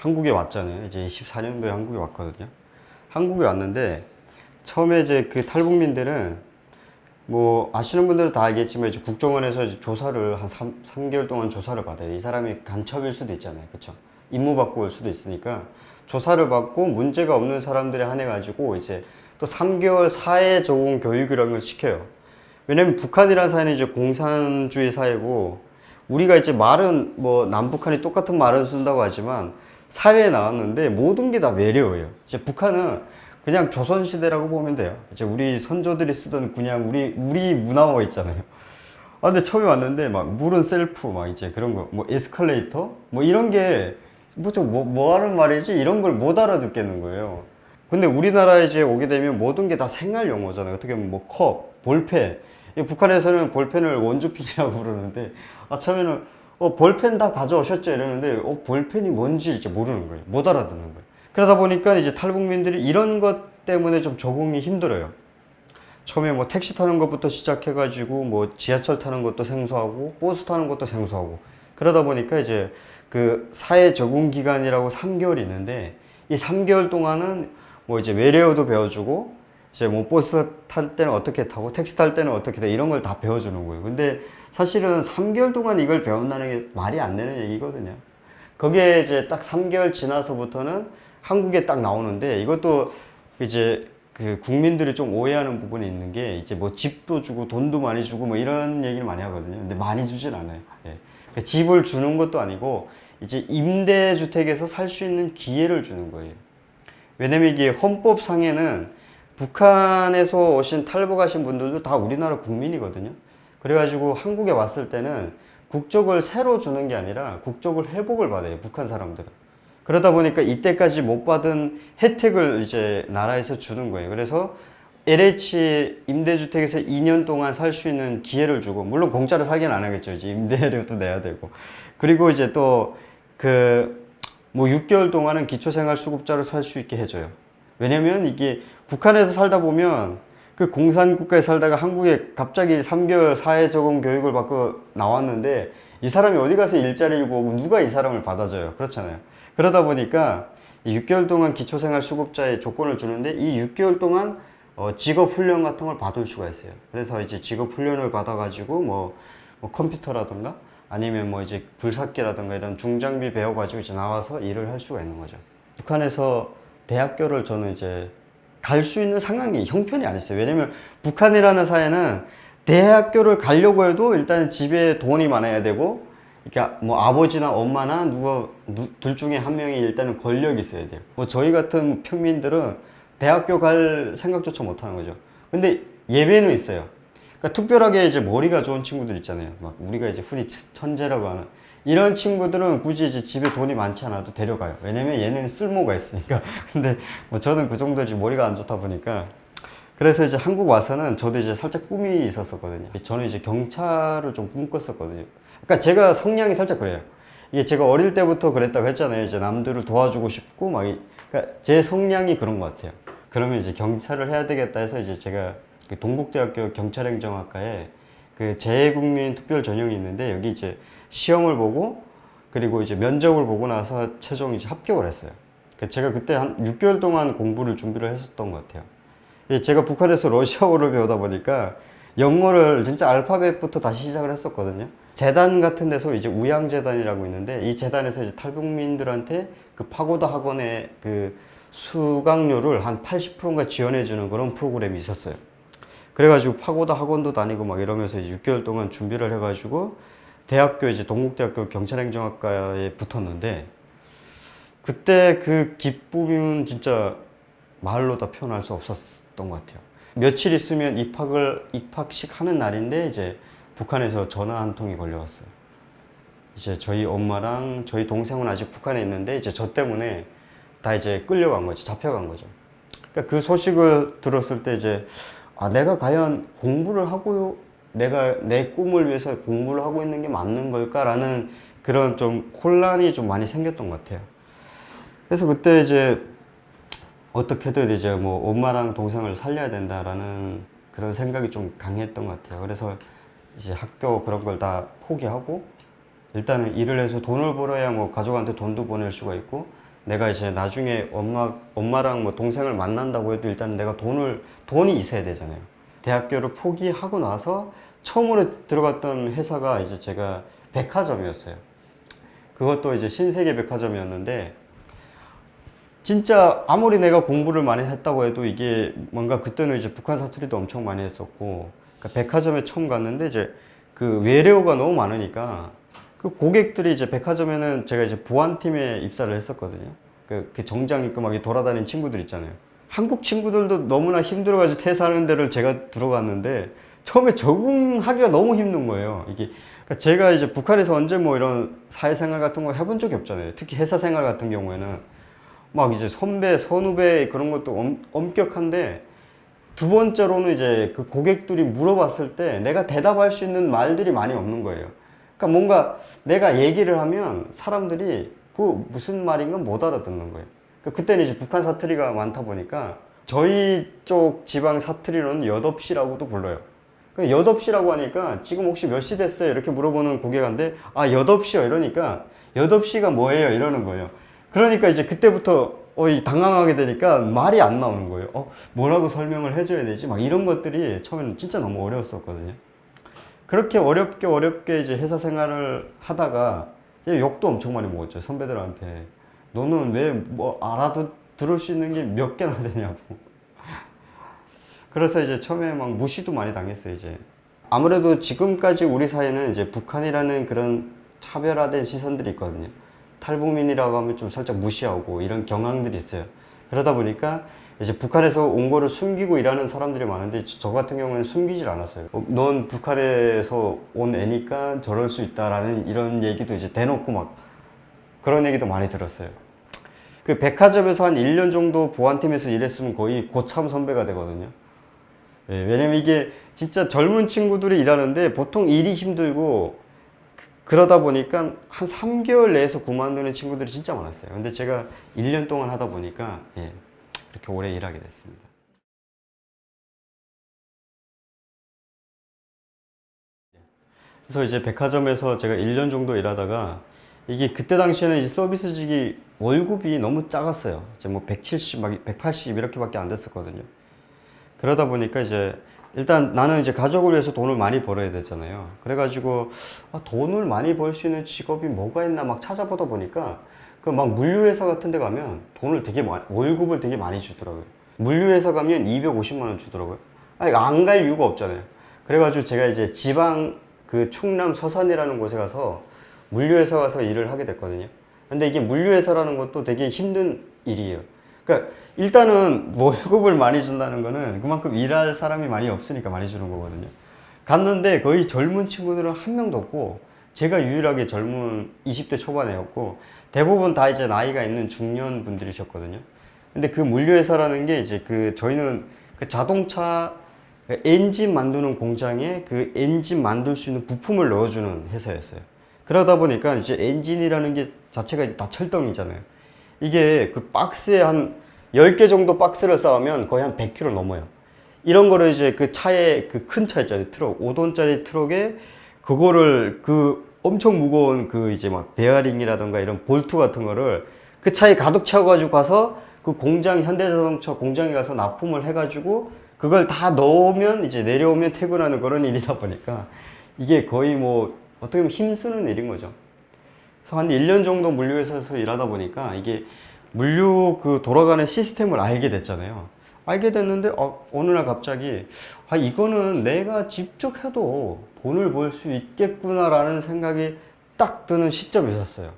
한국에 왔잖아요. 이제 24년도에 한국에 왔거든요. 한국에 왔는데 처음에 이제 그 탈북민들은 뭐 아시는 분들은 다 알겠지만 이제 국정원에서 이제 조사를 한 3개월 동안 조사를 받아요. 이 사람이 간첩일 수도 있잖아요. 그쵸? 임무받고 올 수도 있으니까 조사를 받고 문제가 없는 사람들에 한해 가지고 이제 또 3개월 사회 적응 교육이라는 걸 시켜요. 왜냐면 북한이라는 사회는 이제 공산주의 사회고 우리가 이제 말은 뭐 남북한이 똑같은 말을 쓴다고 하지만 사회에 나왔는데 모든 게 다 외래어예요. 이제 북한은 그냥 조선시대라고 보면 돼요. 이제 우리 선조들이 쓰던 그냥 우리 문화어 있잖아요. 아, 근데 처음에 왔는데 막 물은 셀프 막 이제 그런 거, 뭐 에스컬레이터? 뭐 이런 게 뭐 하는 말이지? 이런 걸 못 알아듣겠는 거예요. 근데 우리나라에 이제 오게 되면 모든 게 다 생활 용어잖아요. 어떻게 보면 뭐 컵, 볼펜. 이 북한에서는 볼펜을 원주핀이라고 부르는데, 아, 처음에는, 볼펜 다 가져오셨죠? 이러는데, 볼펜이 뭔지 이제 모르는 거예요. 못 알아듣는 거예요. 그러다 보니까 이제 탈북민들이 이런 것 때문에 좀 적응이 힘들어요. 처음에 뭐 택시 타는 것부터 시작해가지고 뭐 지하철 타는 것도 생소하고 버스 타는 것도 생소하고 그러다 보니까 이제 그 사회 적응 기간이라고 3개월이 있는데 이 3개월 동안은 뭐 이제 외래어도 배워주고 이제 뭐 버스 탈 때는 어떻게 타고 택시 탈 때는 어떻게 타 이런 걸 다 배워주는 거예요. 근데 사실은 3개월 동안 이걸 배운다는 게 말이 안 되는 얘기거든요. 거기에 이제 딱 3개월 지나서부터는 한국에 딱 나오는데 이것도 이제 그 국민들이 좀 오해하는 부분이 있는 게 이제 뭐 집도 주고 돈도 많이 주고 뭐 이런 얘기를 많이 하거든요. 근데 많이 주진 않아요. 예. 그러니까 집을 주는 것도 아니고 이제 임대주택에서 살 수 있는 기회를 주는 거예요. 왜냐면 이게 헌법상에는 북한에서 오신 탈북하신 분들도 다 우리나라 국민이거든요. 그래가지고 한국에 왔을 때는 국적을 새로 주는 게 아니라 국적을 회복을 받아요. 북한 사람들은. 그러다 보니까 이때까지 못 받은 혜택을 이제 나라에서 주는 거예요. 그래서 LH 임대주택에서 2년 동안 살 수 있는 기회를 주고, 물론 공짜로 살긴 안 하겠죠. 이제 임대료도 내야 되고. 그리고 이제 또 뭐 6개월 동안은 기초생활수급자로 살 수 있게 해줘요. 왜냐면 이게 북한에서 살다 보면 그 공산국가에 살다가 한국에 갑자기 3개월 사회적응 교육을 받고 나왔는데 이 사람이 어디 가서 일자리를 구하고 누가 이 사람을 받아줘요. 그렇잖아요. 그러다 보니까 6개월 동안 기초생활수급자의 조건을 주는데 이 6개월 동안 직업훈련 같은 걸 받을 수가 있어요. 그래서 이제 직업훈련을 받아가지고 뭐 컴퓨터라든가 아니면 뭐 이제 굴삭기라든가 이런 중장비 배워가지고 이제 나와서 일을 할 수가 있는 거죠. 북한에서 대학교를 저는 이제 갈 수 있는 상황이 형편이 안 있어요. 왜냐면 북한이라는 사회는 대학교를 가려고 해도 일단 집에 돈이 많아야 되고, 그러니까 뭐 아버지나 엄마나 둘 중에 한 명이 일단은 권력이 있어야 돼요. 뭐 저희 같은 평민들은 대학교 갈 생각조차 못 하는 거죠. 근데 예외는 있어요. 그러니까 특별하게 이제 머리가 좋은 친구들 있잖아요. 막 우리가 이제 흔히 천재라고 하는 이런 친구들은 굳이 이제 집에 돈이 많지 않아도 데려가요. 왜냐면 얘는 쓸모가 있으니까. 근데 뭐 저는 그 정도지 머리가 안 좋다 보니까. 그래서 이제 한국 와서는 저도 이제 살짝 꿈이 있었었거든요. 저는 이제 경찰을 좀 꿈꿨었거든요. 그러니까 제가 성향이 살짝 그래요. 이게 제가 어릴 때부터 그랬다고 했잖아요. 이제 남들을 도와주고 싶고 그러니까 제 성향이 그런 것 같아요. 그러면 이제 경찰을 해야 되겠다 해서 이제 제가 그 동국대학교 경찰행정학과에 그 재외국민 특별 전형이 있는데 여기 이제 시험을 보고 그리고 이제 면접을 보고 나서 최종 이제 합격을 했어요. 제가 그때 한 6개월 동안 공부를 준비를 했었던 것 같아요. 제가 북한에서 러시아어를 배우다 보니까 영어를 진짜 알파벳부터 다시 시작을 했었거든요. 재단 같은 데서 이제 우양재단이라고 있는데 이 재단에서 이제 탈북민들한테 그 파고다 학원의 그 수강료를 한 80%인가 지원해주는 그런 프로그램이 있었어요. 그래가지고 파고다 학원도 다니고 막 이러면서 6개월 동안 준비를 해가지고 대학교 이제 동국대학교 경찰행정학과에 붙었는데 그때 그 기쁨은 진짜 말로 다 표현할 수 없었던 것 같아요. 며칠 있으면 입학식 하는 날인데 이제 북한에서 전화 한 통이 걸려왔어요. 이제 저희 엄마랑 저희 동생은 아직 북한에 있는데 이제 저 때문에 다 이제 끌려간 거죠. 잡혀간 거죠. 그러니까 그 소식을 들었을 때 이제 내가 과연 공부를 하고 내가 내 꿈을 위해서 공부를 하고 있는 게 맞는 걸까라는 그런 좀 혼란이 좀 많이 생겼던 것 같아요. 그래서 그때 이제 어떻게든 이제 뭐 엄마랑 동생을 살려야 된다라는 그런 생각이 좀 강했던 것 같아요. 그래서 이제 학교 그런 걸 다 포기하고 일단은 일을 해서 돈을 벌어야 뭐 가족한테 돈도 보낼 수가 있고 내가 이제 나중에 엄마랑 뭐 동생을 만난다고 해도 일단 내가 돈이 있어야 되잖아요. 대학교를 포기하고 나서 처음으로 들어갔던 회사가 이제 제가 백화점이었어요. 그것도 이제 신세계 백화점이었는데, 진짜 아무리 내가 공부를 많이 했다고 해도 이게 뭔가 그때는 이제 북한 사투리도 엄청 많이 했었고, 그러니까 백화점에 처음 갔는데 이제 그 외래어가 너무 많으니까 그 고객들이 이제 백화점에는 제가 이제 보안팀에 입사를 했었거든요. 그 정장 입고 막 돌아다니는 친구들 있잖아요. 한국 친구들도 너무나 힘들어가지고 퇴사하는 데를 제가 들어갔는데 처음에 적응하기가 너무 힘든 거예요. 이게 그러니까 제가 이제 북한에서 언제 뭐 이런 사회생활 같은 거 해본 적이 없잖아요. 특히 회사 생활 같은 경우에는 막 이제 선배, 선후배 그런 것도 엄격한데, 두 번째로는 이제 그 고객들이 물어봤을 때 내가 대답할 수 있는 말들이 많이 없는 거예요. 그러니까 뭔가 내가 얘기를 하면 사람들이 그 무슨 말인가 못 알아듣는 거예요. 그러니까 그때는 이제 북한 사투리가 많다 보니까 저희 쪽 지방 사투리로는 엿없이라고도 불러요. 엿없이라고 하니까 지금 혹시 몇 시 됐어요? 이렇게 물어보는 고객한테 아, 엿없이요. 이러니까 엿없이가 뭐예요? 이러는 거예요. 그러니까 이제 그때부터 당황하게 되니까 말이 안 나오는 거예요. 뭐라고 설명을 해줘야 되지? 막 이런 것들이 처음에는 진짜 너무 어려웠었거든요. 그렇게 어렵게 이제 회사 생활을 하다가 이제 욕도 엄청 많이 먹었죠. 선배들한테. 너는 왜 뭐 들을 수 있는 게 몇 개나 되냐고. 그래서 이제 처음에 막 무시도 많이 당했어요, 이제. 아무래도 지금까지 우리 사회는 이제 북한이라는 그런 차별화된 시선들이 있거든요. 탈북민이라고 하면 좀 살짝 무시하고 이런 경향들이 있어요. 그러다 보니까 이제 북한에서 온 거를 숨기고 일하는 사람들이 많은데 저 같은 경우는 숨기질 않았어요. 넌 북한에서 온 애니까 저럴 수 있다라는 이런 얘기도 이제 대놓고 막 그런 얘기도 많이 들었어요. 그 백화점에서 한 1년 정도 보안팀에서 일했으면 거의 고참 선배가 되거든요. 예, 왜냐면 이게 진짜 젊은 친구들이 일하는데 보통 일이 힘들고 그러다 보니까 한 3개월 내에서 그만두는 친구들이 진짜 많았어요. 근데 제가 1년 동안 하다 보니까 예, 이렇게 오래 일하게 됐습니다. 그래서 이제 백화점에서 제가 1년 정도 일하다가 이게 그때 당시에는 이제 서비스직이 월급이 너무 작았어요. 이제 뭐 170, 막 180 이렇게밖에 안 됐었거든요. 그러다 보니까 이제 일단 나는 이제 가족을 위해서 돈을 많이 벌어야 되잖아요. 그래가지고 돈을 많이 벌 수 있는 직업이 뭐가 있나 막 찾아보다 보니까 그 막 물류회사 같은 데 가면 월급을 되게 많이 주더라고요. 물류회사 가면 250만 원 주더라고요. 안 갈 이유가 없잖아요. 그래가지고 제가 이제 지방 그 충남 서산이라는 곳에 가서 물류회사 가서 일을 하게 됐거든요. 근데 이게 물류회사라는 것도 되게 힘든 일이에요. 그러니까 일단은 월급을 많이 준다는 거는 그만큼 일할 사람이 많이 없으니까 많이 주는 거거든요. 갔는데 거의 젊은 친구들은 한 명도 없고 제가 유일하게 젊은 20대 초반이었고 대부분 다 이제 나이가 있는 중년 분들이셨거든요. 근데 그 물류회사라는 게 이제 저희는 그 자동차 엔진 만드는 공장에 그 엔진 만들 수 있는 부품을 넣어주는 회사였어요. 그러다 보니까 이제 엔진이라는 게 자체가 이제 다 철덩이잖아요. 이게 그 박스에 한 10개 정도 박스를 쌓으면 거의 한 100kg 넘어요. 이런 거를 이제 그 차에 그 큰 차 있잖아요. 트럭, 5톤짜리 트럭에 그거를 그 엄청 무거운 그 이제 막 베어링이라던가 이런 볼트 같은 거를 그 차에 가득 채워가지고 가서 그 공장, 현대자동차 공장에 가서 납품을 해가지고 그걸 다 넣으면 이제 내려오면 퇴근하는 그런 일이다 보니까 이게 거의 뭐 어떻게 보면 힘쓰는 일인 거죠. 그래서 한 1년 정도 물류회사에서 일하다 보니까 이게 물류 그 돌아가는 시스템을 알게 됐잖아요. 알게 됐는데 어느 날 갑자기 이거는 내가 직접 해도 돈을 벌 수 있겠구나라는 생각이 딱 드는 시점이 있었어요.